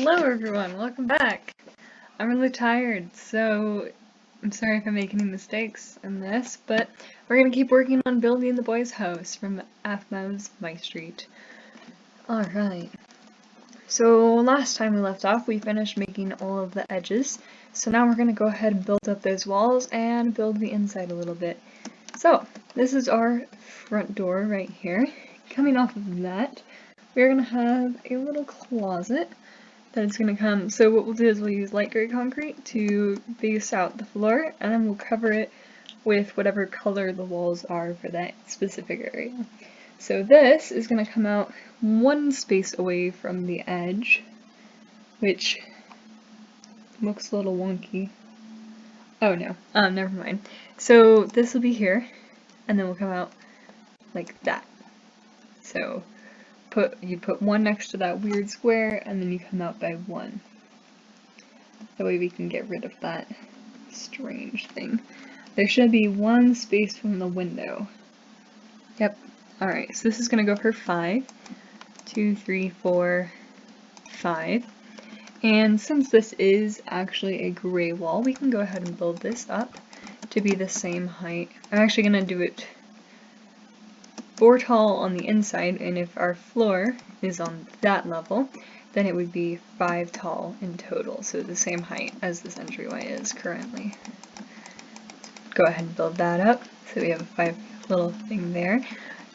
Hello everyone, welcome back. I'm really tired, so I'm sorry if I make any mistakes in this, but we're gonna keep working on building the boys' house from Athmav's MyStreet. Alright, so last time we left off, we finished making all of the edges, so now we're gonna go ahead and build up those walls and build the inside a little bit. So, this is our front door right here. Coming off of that, we're gonna have a little closet that it's gonna come. So what we'll do is we'll use light gray concrete to base out the floor, and then we'll cover it with whatever color the walls are for that specific area. So this is gonna come out one space away from the edge, which looks a little wonky. Oh no, never mind. So this will be here, and then we'll come out like that. So you put one next to that weird square, and then you come out by one. That way we can get rid of that strange thing. There should be one space from the window. Yep. Alright, so this is gonna go for 5. 2, 3, 4, 5. And since this is actually a gray wall, we can go ahead and build this up to be the same height. I'm actually gonna do it 4 tall on the inside, and if our floor is on that level, then it would be 5 tall in total, so the same height as this entryway is currently. Go ahead and build that up, so we have a 5 little thing there.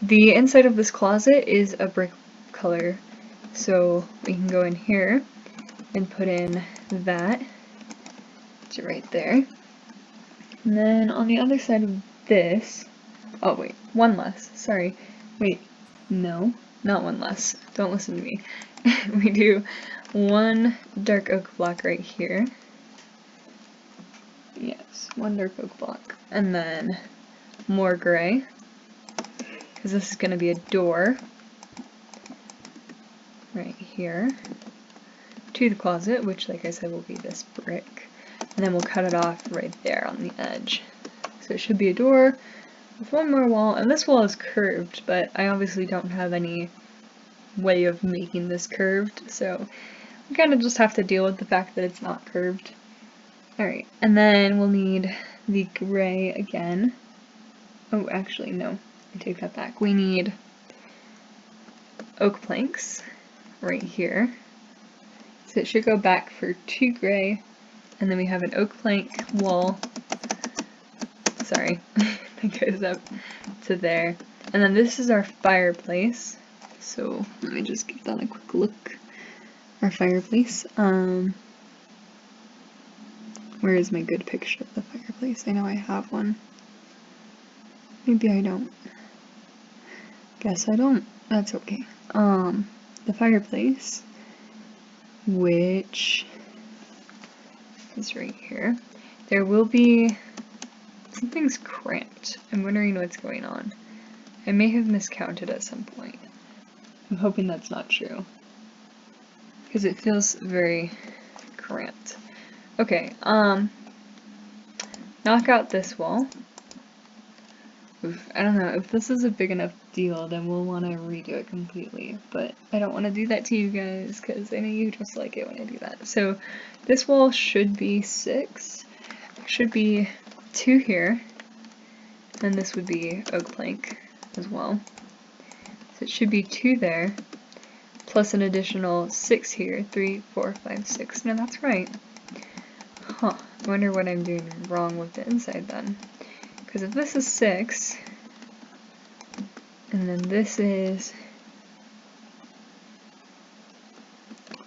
The inside of this closet is a brick color, so we can go in here and put in that to right there. And then on the other side of this, oh wait, one less, sorry. Wait, no, not one less. Don't listen to me. We do one dark oak block right here. Yes, one dark oak block. And then more gray, because this is going to be a door right here to the closet, which like I said will be this brick. And then we'll cut it off right there on the edge. So it should be a door with one more wall, and this wall is curved, but I obviously don't have any way of making this curved, so we kind of just have to deal with the fact that it's not curved. Alright, and then we'll need the gray again. Oh, actually, no, I take that back. We need oak planks right here. So it should go back for 2 gray, and then we have an oak plank wall. Sorry. That goes up to there. And then this is our fireplace. So let me just give that a quick look. Our fireplace. Where is my good picture of the fireplace? I know I have one. Maybe I don't. Guess I don't. That's okay. The fireplace, which is right here. There will be something's cramped. I'm wondering what's going on. I may have miscounted at some point. I'm hoping that's not true, because it feels very cramped. Okay, knock out this wall. Oof, I don't know, if this is a big enough deal, then we'll want to redo it completely, but I don't want to do that to you guys, because I know you just like it when I do that. So this wall should be 6. There should be 2 here, and this would be oak plank as well. So it should be 2 there, plus an additional 6 here. 3, 4, 5, 6. No, that's right. Huh. I wonder what I'm doing wrong with the inside then. Because if this is 6, and then this is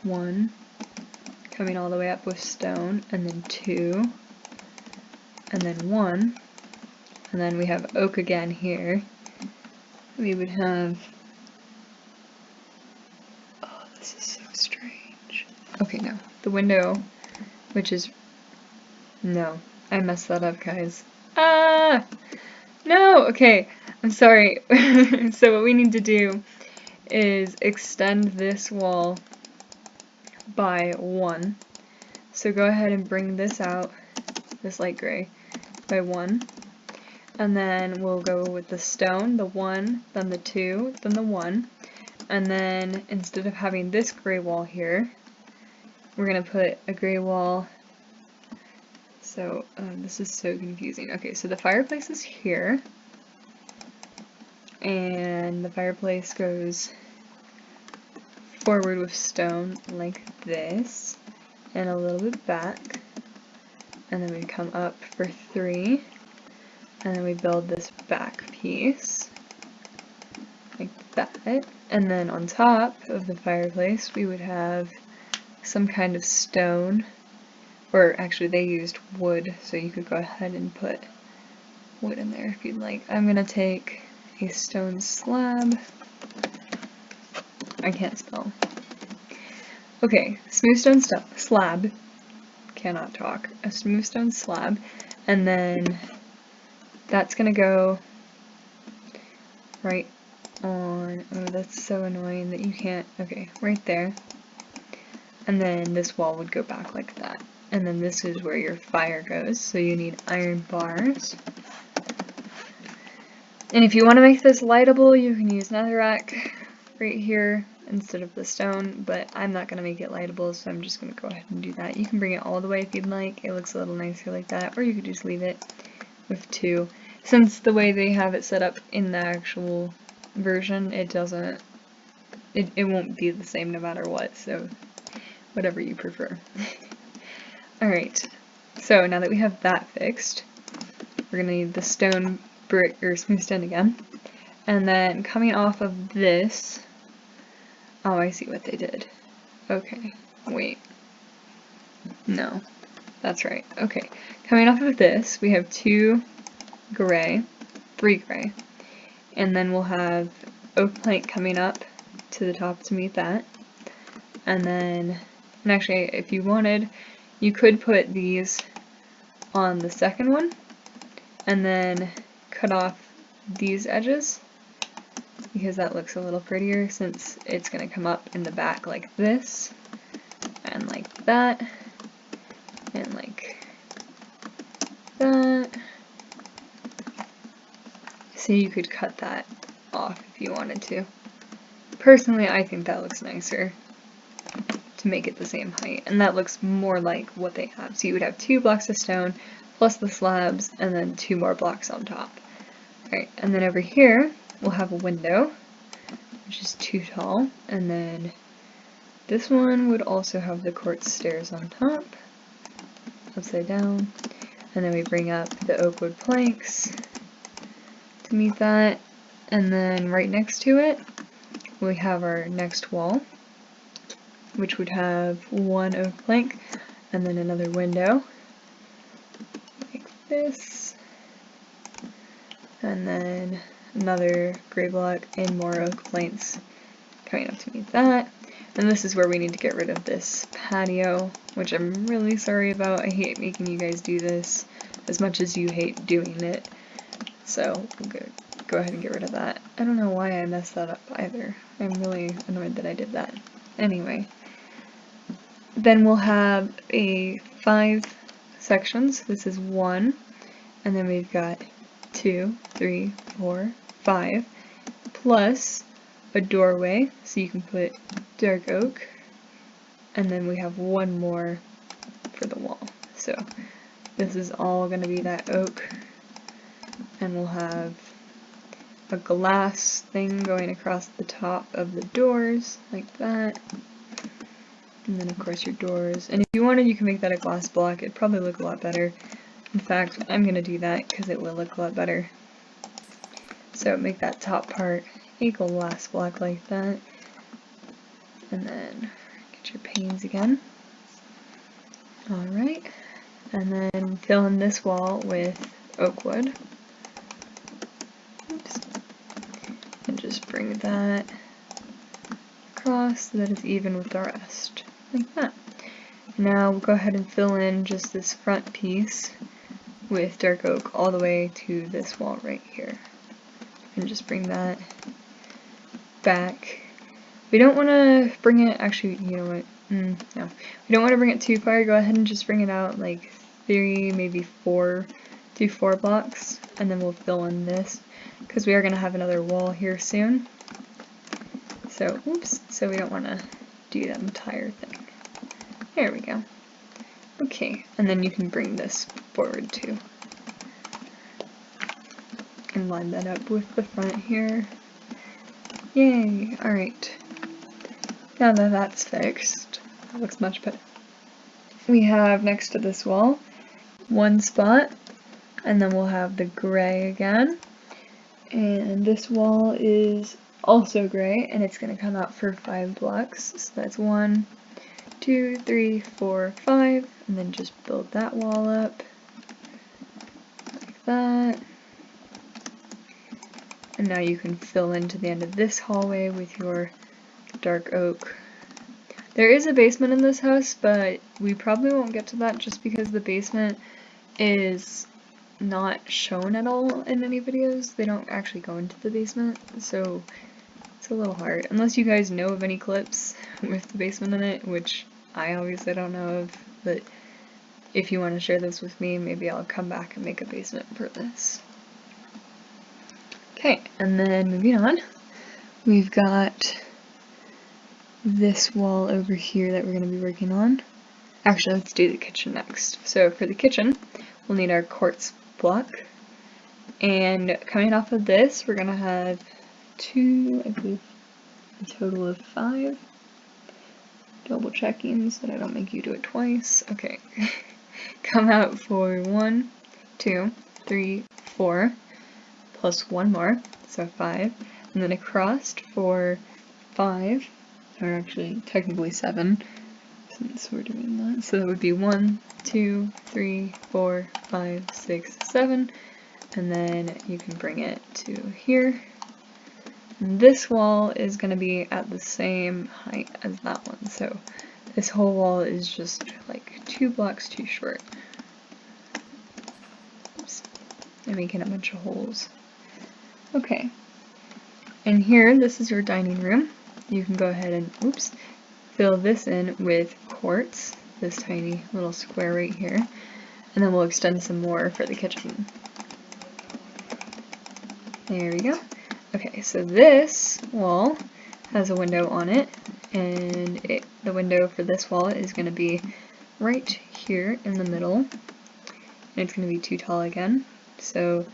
1, coming all the way up with stone, and then 2, and then 1, and then we have oak again here. We would have, oh, this is so strange. Okay, no, the window, which is, no, I messed that up, guys. Ah! No! Okay, I'm sorry. So what we need to do is extend this wall by 1. So go ahead and bring this out, this light gray, by 1. And then we'll go with the stone, the 1, then the 2, then the 1. And then instead of having this gray wall here, we're gonna put a gray wall. So this is so confusing. Okay, so the fireplace is here, and the fireplace goes forward with stone like this, and a little bit back, and then we come up for 3, and then we build this back piece like that, and then on top of the fireplace we would have some kind of stone, or actually they used wood, so you could go ahead and put wood in there if you'd like. I'm gonna take a stone slab. I can't spell. Okay, smooth stone slab. Cannot talk. A smooth stone slab, and then that's gonna go right on. Oh, that's so annoying that you can't. Okay, right there. And then this wall would go back like that. And then this is where your fire goes, so you need iron bars. And if you want to make this lightable, you can use netherrack right here instead of the stone, but I'm not going to make it lightable, so I'm just going to go ahead and do that. You can bring it all the way if you'd like. It looks a little nicer like that, or you could just leave it with 2. Since the way they have it set up in the actual version, it won't be the same no matter what, so whatever you prefer. Alright, so now that we have that fixed, we're going to need the stone brick, or smooth stone again, and then coming off of this, oh, I see what they did. Okay, wait, no, that's right, okay, coming off of this, we have 2 gray, 3 gray, and then we'll have oak plank coming up to the top to meet that, and then, and actually, if you wanted, you could put these on the second one, and then cut off these edges, because that looks a little prettier since it's going to come up in the back like this, and like that, and like that. So you could cut that off if you wanted to. Personally, I think that looks nicer to make it the same height, and that looks more like what they have. So you would have 2 blocks of stone plus the slabs, and then 2 more blocks on top. Alright, and then over here we'll have a window, which is too tall, and then this one would also have the quartz stairs on top, upside down, and then we bring up the oak wood planks to meet that, and then right next to it we have our next wall, which would have 1 oak plank, and then another window, like this, and then another gray block and more oak planks coming up to meet that. And this is where we need to get rid of this patio, which I'm really sorry about. I hate making you guys do this as much as you hate doing it. So we'll go ahead and get rid of that. I don't know why I messed that up either. I'm really annoyed that I did that. Anyway, then we'll have a 5 sections. This is 1, and then we've got 2, 3, 4, 5, plus a doorway, so you can put dark oak, and then we have 1 more for the wall. So this is all going to be that oak, and we'll have a glass thing going across the top of the doors, like that. And then of course your doors. And if you wanted, you can make that a glass block. It'd probably look a lot better. In fact, I'm going to do that because it will look a lot better. So make that top part a glass block like that. And then get your panes again. Alright. And then fill in this wall with oak wood. Oops. And just bring that across so that it's even with the rest. Like that. Now we'll go ahead and fill in just this front piece with dark oak all the way to this wall right here. And just bring that back. We don't want to bring it, actually, you know what, no. We don't want to bring it too far. Go ahead and just bring it out like 3, maybe 4, do 4 blocks, and then we'll fill in this, because we are going to have another wall here soon. So, oops, so we don't want to do that entire thing. There we go. Okay, and then you can bring this forward too. And line that up with the front here. Yay! Alright. Now that that's fixed, that looks much better. We have next to this wall, one spot, and then we'll have the gray again. And this wall is also gray, and it's going to come out for 5 blocks. So that's 1, 2, 3, 4, 5, and then just build that wall up like that. And now you can fill into the end of this hallway with your dark oak. There is a basement in this house, but we probably won't get to that just because the basement is not shown at all in any videos. They don't actually go into the basement, so it's a little hard. Unless you guys know of any clips with the basement in it, which I obviously don't know of, but if you want to share this with me, maybe I'll come back and make a basement for this. Okay, and then moving on, we've got this wall over here that we're going to be working on. Actually, let's do the kitchen next. So for the kitchen, we'll need our quartz block, and coming off of this, we're going to have 2, I believe, a total of 5. Double checking so that I don't make you do it twice. Okay. Come out for 1, 2, 3, 4, plus 1 more, so 5, and then across for 5, or actually technically 7, since we're doing that. So that would be 1, 2, 3, 4, 5, 6, 7, and then you can bring it to here. And this wall is going to be at the same height as that one, so this whole wall is just like 2 blocks too short. Oops. I'm making a bunch of holes. Okay, and here, this is your dining room. You can go ahead and, oops, fill this in with quartz, this tiny little square right here, and then we'll extend some more for the kitchen. There we go. Okay, so this wall has a window on it, and the window for this wall is going to be right here in the middle, and it's going to be too tall again. So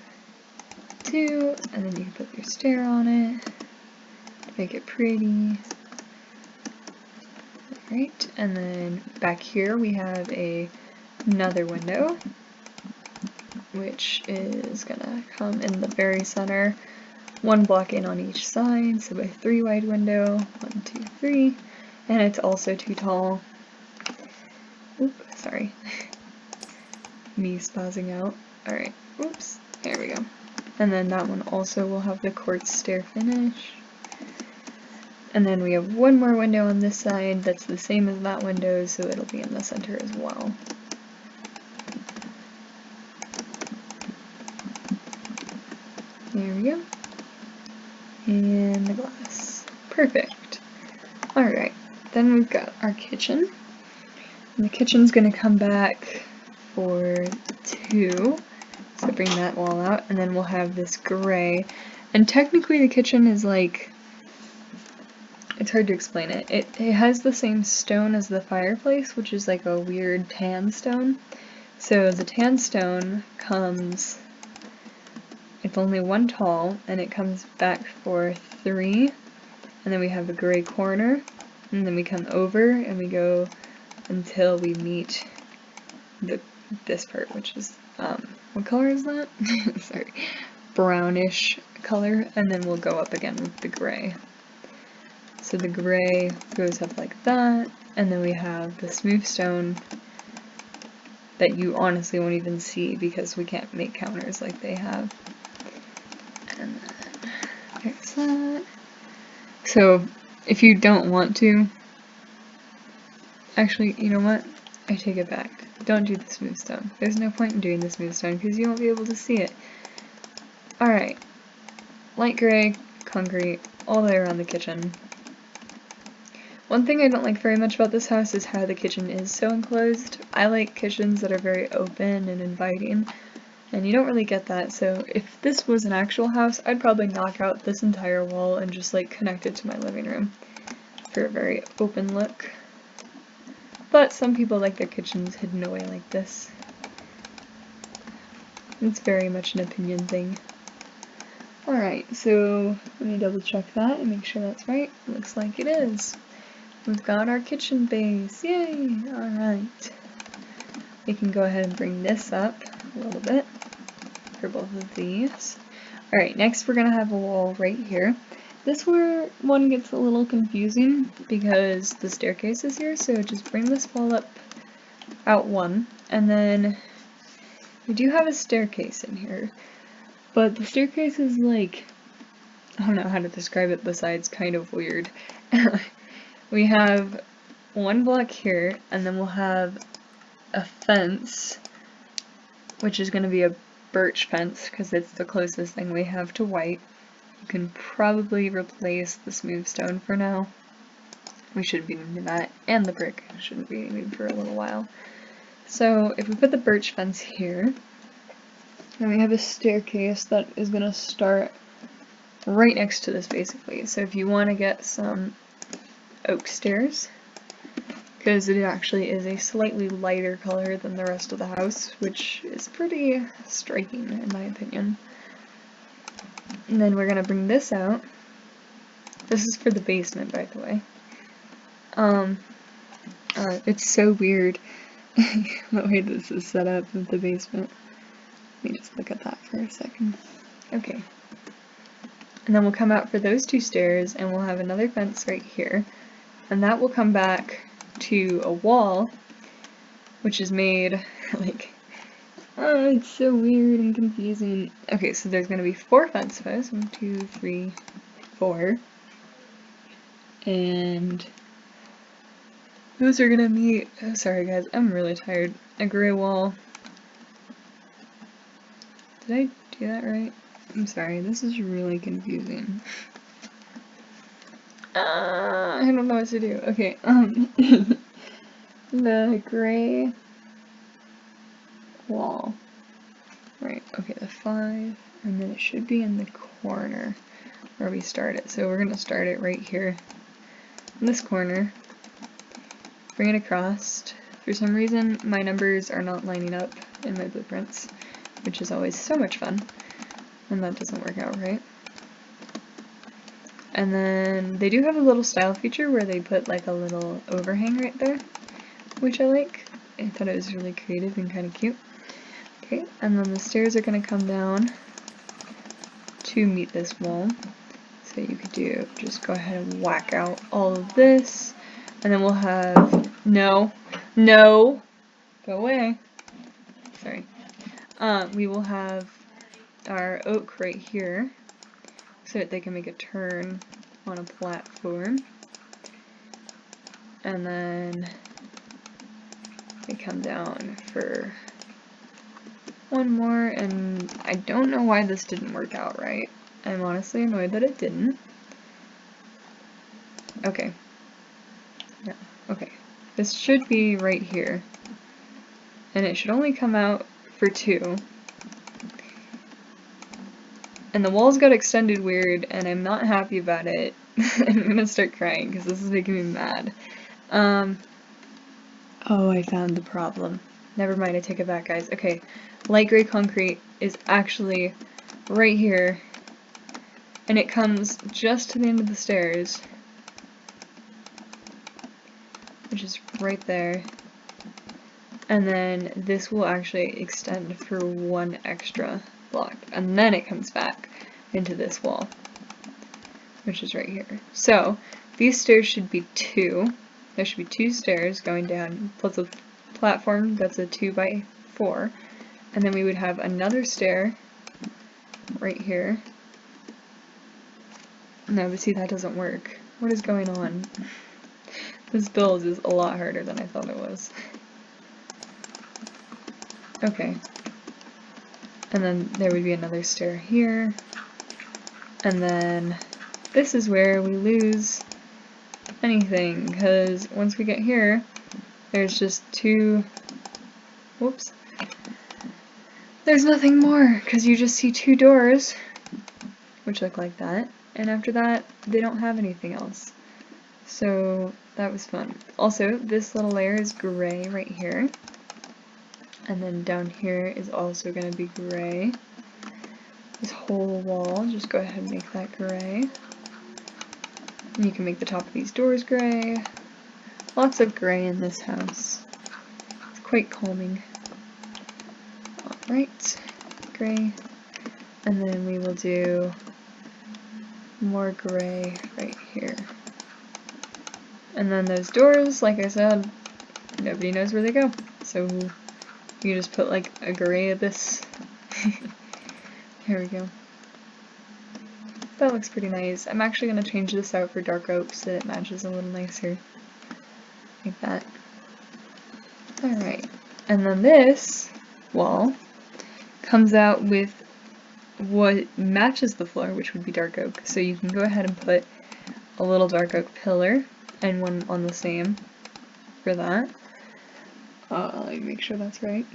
2, and then you can put your stair on it to make it pretty. Alright, and then back here we have another window, which is gonna come in the very center, 1 block in on each side, so a 3 wide window, 1, 2, 3, and it's also too tall. Oop, sorry. Me spazzing out. Alright, oops, there we go. And then that one also will have the quartz stair finish. And then we have 1 more window on this side that's the same as that window, so it'll be in the center as well. There we go. And the glass. Perfect. Alright, then we've got our kitchen. And the kitchen's gonna come back for 2. So bring that wall out, and then we'll have this gray. And technically the kitchen is like, it's hard to explain it. It has the same stone as the fireplace, which is like a weird tan stone. So the tan stone comes, it's only 1 tall, and it comes back for 3. And then we have a gray corner, and then we come over, and we go until we meet this part, which is, what color is that? Sorry, brownish color, and then we'll go up again with the gray. So the gray goes up like that, and then we have the smooth stone that you honestly won't even see because we can't make counters like they have. And then there's that. So if you don't want to, actually, you know what? I take it back. Don't do the smooth stone. There's no point in doing the smooth stone because you won't be able to see it. Alright, light gray, concrete, all the way around the kitchen. One thing I don't like very much about this house is how the kitchen is so enclosed. I like kitchens that are very open and inviting, and you don't really get that, so if this was an actual house, I'd probably knock out this entire wall and just like connect it to my living room for a very open look. but some people like their kitchens hidden away like this. It's very much an opinion thing. Alright, so let me double check that and make sure that's right. Looks like it is. We've got our kitchen base. Yay! Alright. We can go ahead and bring this up a little bit for both of these. Alright, next we're going to have a wall right here. This one gets a little confusing because the staircase is here, so just bring this wall up out one, and then we do have a staircase in here. But the staircase is like, I don't know how to describe it besides kind of weird. We have one block here, and then we'll have a fence, which is going to be a birch fence because it's the closest thing we have to white. You can probably replace the smooth stone for now. We shouldn't be needing that, and the brick shouldn't be needed for a little while. So if we put the birch fence here, and we have a staircase that is going to start right next to this basically. So if you want to get some oak stairs, because it actually is a slightly lighter color than the rest of the house, which is pretty striking in my opinion. And then we're going to bring this out. This is for the basement, by the way. It's so weird the way this is set up with the basement. Let me just look at that for a second. Okay. And then we'll come out for those two stairs, and we'll have another fence right here. And that will come back to a wall, which is made, like, oh, it's so weird and confusing. Okay, so there's going to be 4 fence posts. 1, 2, 3, 4. And those are going to meet, oh, sorry guys, I'm really tired. A gray wall. Did I do that right? I'm sorry, this is really confusing. I don't know what to do. Okay, the gray wall. Right, okay, the 5, and then it should be in the corner where we start it. So we're going to start it right here in this corner. Bring it across. For some reason, my numbers are not lining up in my blueprints, which is always so much fun, and that doesn't work out right. And then they do have a little style feature where they put like a little overhang right there, which I like. I thought it was really creative and kind of cute. Okay, and then the stairs are going to come down to meet this wall. So you could do, just go ahead and whack out all of this, and then we'll have, no, go away. Sorry. We will have our oak right here, so that they can make a turn on a platform. And then they come down for one more, and I don't know why this didn't work out right. I'm honestly annoyed that it didn't. Okay. Yeah, okay. This should be right here. And it should only come out for 2. And the walls got extended weird, and I'm not happy about it. I'm gonna start crying, because this is making me mad. Oh, I found the problem. Never mind, I take it back, guys. Okay, light gray concrete is actually right here, and it comes just to the end of the stairs, which is right there. And then this will actually extend for 1 extra block, and then it comes back into this wall, which is right here. So these stairs should be 2. There should be 2 stairs going down, plus a platform that's a 2x4, and then we would have another stair right here. No, but see, that doesn't work. What is going on? This build is a lot harder than I thought it was. Okay. And then there would be another stair here. And then this is where we lose anything, because once we get here, there's just 2, whoops, there's nothing more, because you just see 2 doors, which look like that, and after that, they don't have anything else. So that was fun. Also, this little layer is gray right here. And then down here is also going to be gray. This whole wall, just go ahead and make that gray. And you can make the top of these doors gray. Lots of gray in this house. It's quite calming. Alright, gray. And then we will do more gray right here. And then those doors, like I said, nobody knows where they go. So you just put like a gray abyss. Here we go. That looks pretty nice. I'm actually going to change this out for dark oak so that it matches a little nicer. Like that. Alright. And then this wall comes out with what matches the floor, which would be dark oak. So you can go ahead and put a little dark oak pillar and one on the same for that. Let me make sure that's right.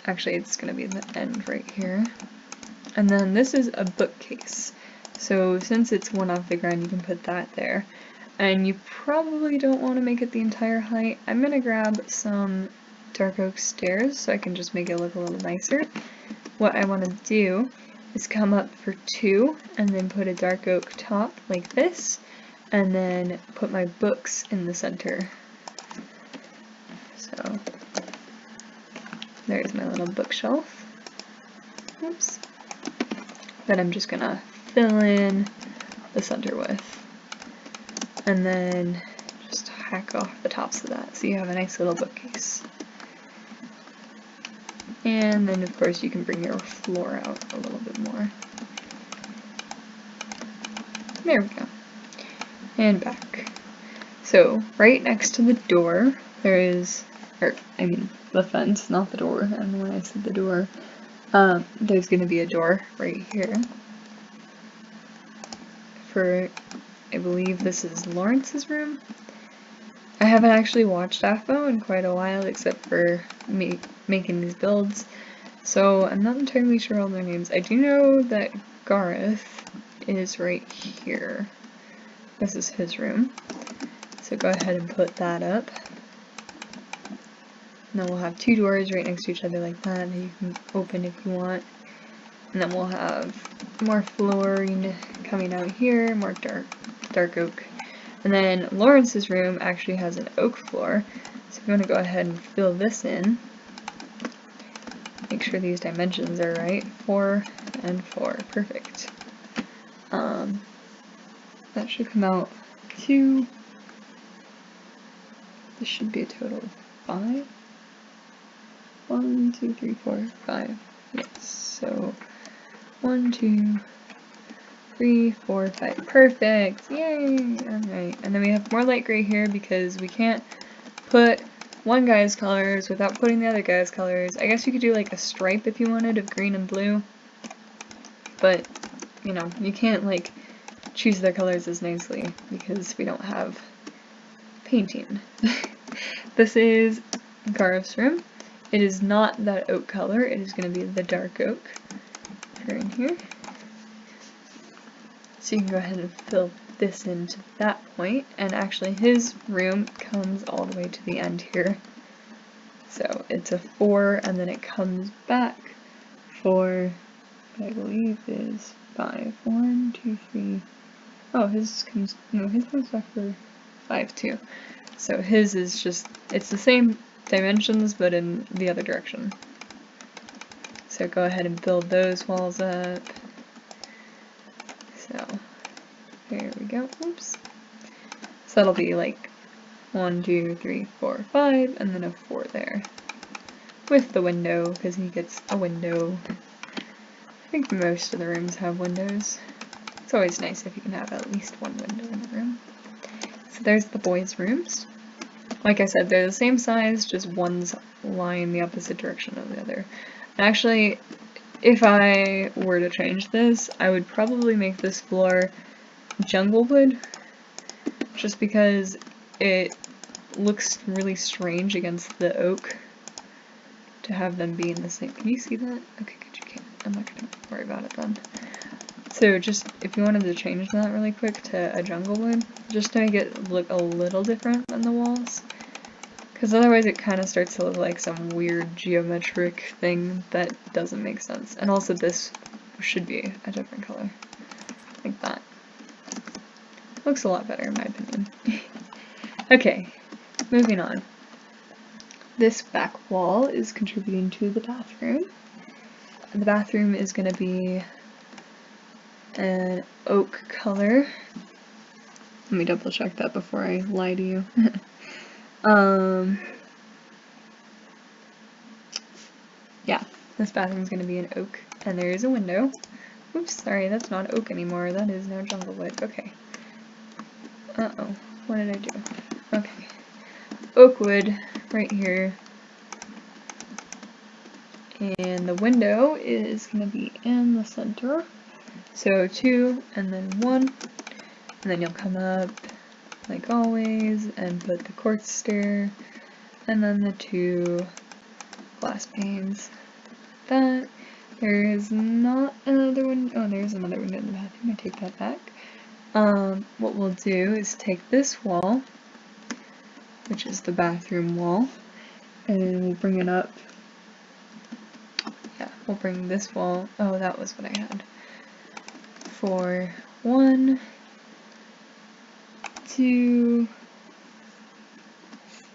Actually, it's going to be the end right here. And then this is a bookcase. So since it's one off the ground, you can put that there. And you probably don't want to make it the entire height. I'm going to grab some dark oak stairs so I can just make it look a little nicer. What I want to do is come up for 2 and then put a dark oak top like this, and then put my books in the center. So there's my little bookshelf. Oops. That I'm just gonna fill in the center with. And then just hack off the tops of that so you have a nice little bookcase. And then of course you can bring your floor out a little bit more. There we go. And back. So right next to the door there is, the fence, not the door, and when I said the door, there's going to be a door right here for, I believe this is Lawrence's room. I haven't actually watched AFMO in quite a while except for me making these builds, so I'm not entirely sure all their names. I do know that Gareth is right here. This is his room. So go ahead and put that up. And then we'll have 2 doors right next to each other like that you can open if you want. And then we'll have more flooring coming out here, more dark oak. And then Lawrence's room actually has an oak floor, so I'm going to go ahead and fill this in. Make sure these dimensions are right. 4 and 4. Perfect. That should come out to, this should be a total of 5. 1, 2, 3, 4, 5. Yes, so 1, 2, 3, 4, 5. Perfect! Yay! Alright, and then we have more light gray here because we can't put one guy's colors without putting the other guy's colors. I guess you could do like a stripe if you wanted of green and blue, but you know, you can't like choose their colors as nicely because we don't have painting. This is Gareth's room. It is not that oak color, it is going to be the dark oak for in here. So you can go ahead and fill this into that point, and actually his room comes all the way to the end here. So it's a 4 and then it comes back for, I believe is 5. 1, 2, 3. Oh, his comes back for 5 too. So his is just, it's the same dimensions but in the other direction. So go ahead and build those walls up. So there we go. Oops. So that'll be like 1, 2, 3, 4, 5, and then a 4 there. With the window, because he gets a window. I think most of the rooms have windows. It's always nice if you can have at least one window in the room. So there's the boys' rooms. Like I said, they're the same size, just one's lying the opposite direction of the other. And actually, if I were to change this, I would probably make this floor jungle wood, just because it looks really strange against the oak to have them be in the same. Can you see that? Okay, good, you can't. I'm not gonna worry about it then. So just, if you wanted to change that really quick to a jungle wood, just to make it look a little different than the walls. Because otherwise it kind of starts to look like some weird geometric thing that doesn't make sense. And also this should be a different color. Like that. Looks a lot better in my opinion. Okay, moving on. This back wall is contributing to the bathroom. The bathroom is going to be an oak color. Let me double check that before I lie to you. Yeah, this bathroom is going to be an oak, and there is a window. Oops, sorry, that's not oak anymore. That is now jungle wood. Okay. Uh-oh, what did I do? Okay. Oak wood right here. And the window is going to be in the center. So 2 and then 1. And then you'll come up like always and put the quartz stair and then the 2 glass panes. That. There is not another window. Oh, there's another window in the bathroom. I take that back. What we'll do is take this wall, which is the bathroom wall, and we'll bring it up. Yeah, we'll bring this wall. Oh, that was what I had. For 1, 2,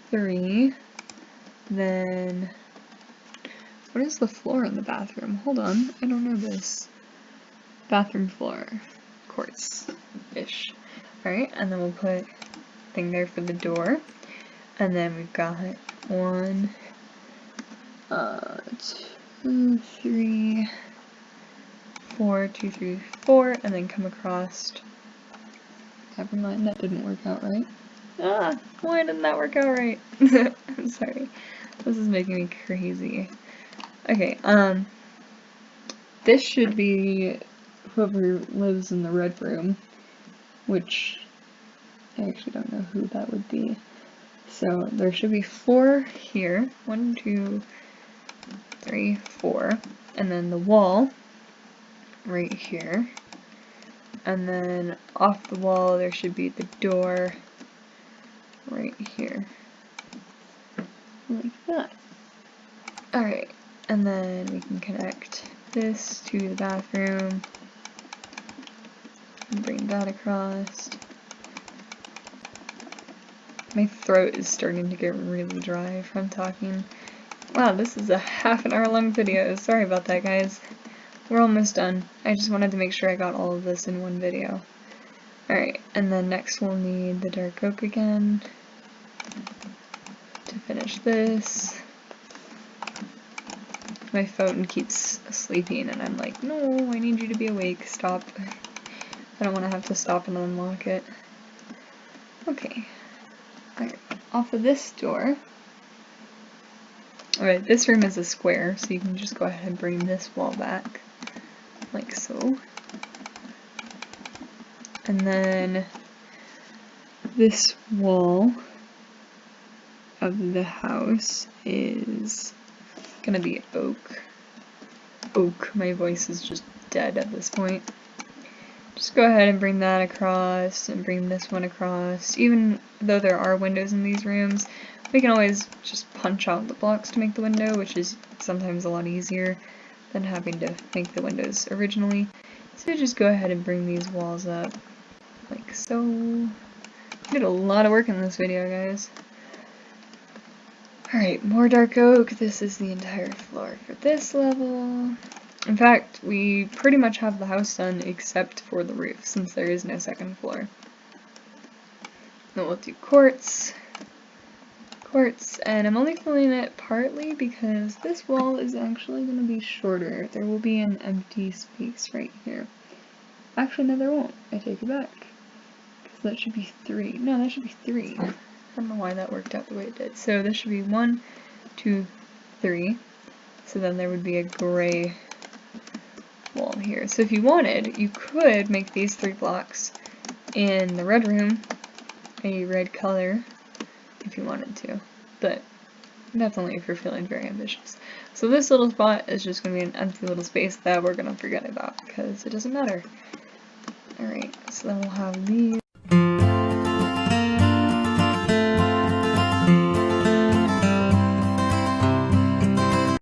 3. Then, what is the floor in the bathroom? Hold on, I don't know this. Bathroom floor. Quartz-ish. Alright, and then we'll put a thing there for the door. And then we've got 1, 2, 3, 4, 2, 3, 4, and then come across. Never mind, that didn't work out right. Ah, why didn't that work out right? I'm sorry. This is making me crazy. Okay, this should be whoever lives in the red room, which I actually don't know who that would be. So there should be 4 here. 1, 2, 3, 4. And then the wall right here. And then off the wall there should be the door right here. Like that. Alright, and then we can connect this to the bathroom. And bring that across. My throat is starting to get really dry from talking. Wow, this is a half an hour long video. Sorry about that, guys. We're almost done. I just wanted to make sure I got all of this in one video. Alright, and then next we'll need the dark oak again to finish this. My phone keeps sleeping and I'm like, no, I need you to be awake. Stop. I don't want to have to stop and unlock it. Okay. Alright, off of this door. Alright, this room is a square, so you can just go ahead and bring this wall back. Like so. And then this wall of the house is gonna be oak. Oak. My voice is just dead at this point. Just go ahead and bring that across and bring this one across. Even though there are windows in these rooms, we can always just punch out the blocks to make the window, which is sometimes a lot easier than having to make the windows originally. So just go ahead and bring these walls up like so. I did a lot of work in this video, guys. Alright, more dark oak. This is the entire floor for this level. In fact, we pretty much have the house done except for the roof, since there is no second floor. Then we'll do quartz. Quartz, and I'm only filling it partly because this wall is actually going to be shorter. There will be an empty space right here. Actually, no, there won't. I take it back. Because that should be 3. No, that should be 3. I don't know why that worked out the way it did. So this should be 1, 2, 3. So then there would be a gray wall here. So if you wanted, you could make these 3 blocks in the red room a red color if you wanted to, but Definitely if you're feeling very ambitious. So this little spot is just going to be an empty little space that we're going to forget about because it doesn't matter. Alright, so then we'll have these